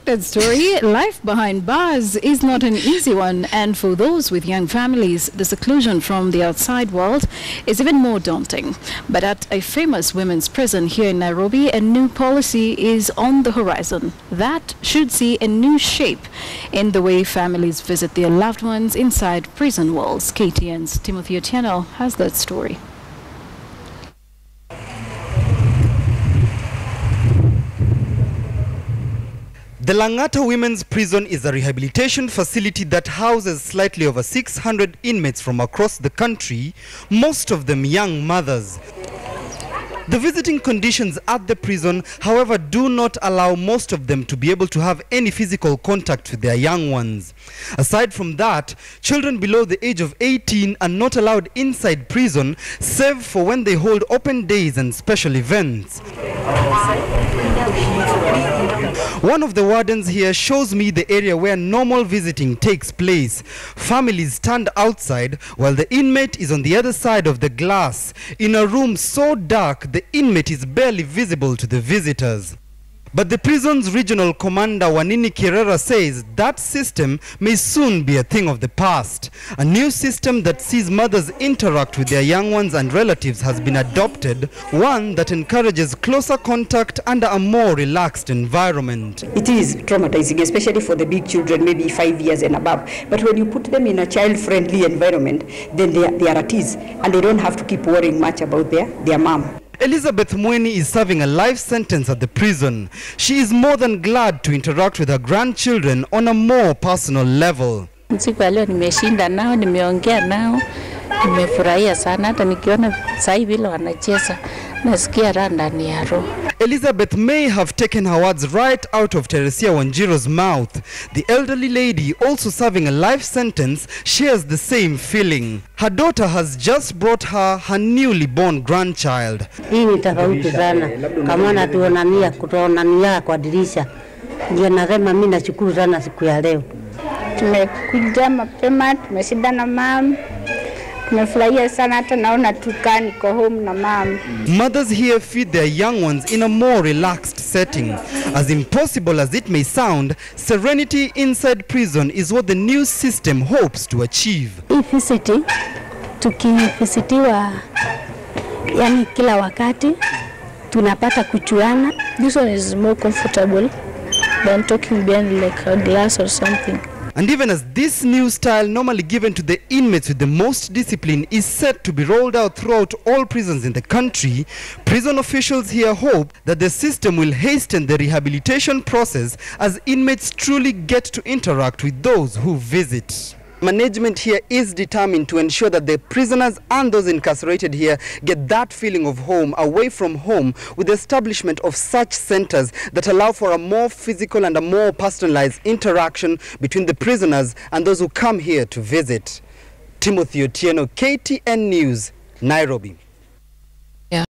that story. Life behind bars is not an easy one, and for those with young families, the seclusion from the outside world is even more daunting. But at a famous women's prison here in Nairobi, a new policy is on the horizon that should see a new shape in the way families visit their loved ones inside prison walls. KTN's Timothy Otieno has that story. The Langata Women's Prison is a rehabilitation facility that houses slightly over 600 inmates from across the country, most of them young mothers. The visiting conditions at the prison, however, do not allow most of them to be able to have any physical contact with their young ones. Aside from that, children below the age of 18 are not allowed inside prison, save for when they hold open days and special events. One of the wardens here shows me the area where normal visiting takes place. Families stand outside while the inmate is on the other side of the glass, in a room so dark the inmate is barely visible to the visitors. But the prison's regional commander Wanini Kirera says that system may soon be a thing of the past. A new system that sees mothers interact with their young ones and relatives has been adopted, one that encourages closer contact under a more relaxed environment. It is traumatizing, especially for the big children, maybe 5 years and above. But when you put them in a child-friendly environment, then they are at ease and they don't have to keep worrying much about their mom. Elizabeth Mweni is serving a life sentence at the prison. She is more than glad to interact with her grandchildren on a more personal level. Siku ya leo nimeshinda nao, nimeongea nao, nimefurahia sana, hata nikiona sasa hivi vile wanacheza nasikia raha ndani ya roho. Elizabeth may have taken her words right out of Teresia Wanjiro's mouth. The elderly lady, also serving a life sentence, shares the same feeling. Her daughter has just brought her newly born grandchild. Hii ni tofauti sana. Kama natuonania kutoonania kwa dirisha. Ndio nasema mimi nashukuru sana siku ya leo. Tumekuja mapema, tumeshinda na mama. Tumefurahia sana, hata naona tukaa niko home na mama. Mothers here feed their young ones in a more relaxed setting. As impossible as it may sound, serenity inside prison is what the new system hopes to achieve. Ifisiti tukifisitiwa yani kila wakati tunapata kuchuana. This one is more comfortable than talking behind like a glass or something. And even as this new style normally given to the inmates with the most discipline is set to be rolled out throughout all prisons in the country, prison officials here hope that the system will hasten the rehabilitation process as inmates truly get to interact with those who visit. Management here is determined to ensure that the prisoners and those incarcerated here get that feeling of home away from home with the establishment of such centers that allow for a more physical and a more personalized interaction between the prisoners and those who come here to visit. Timothy Otieno, KTN News, Nairobi.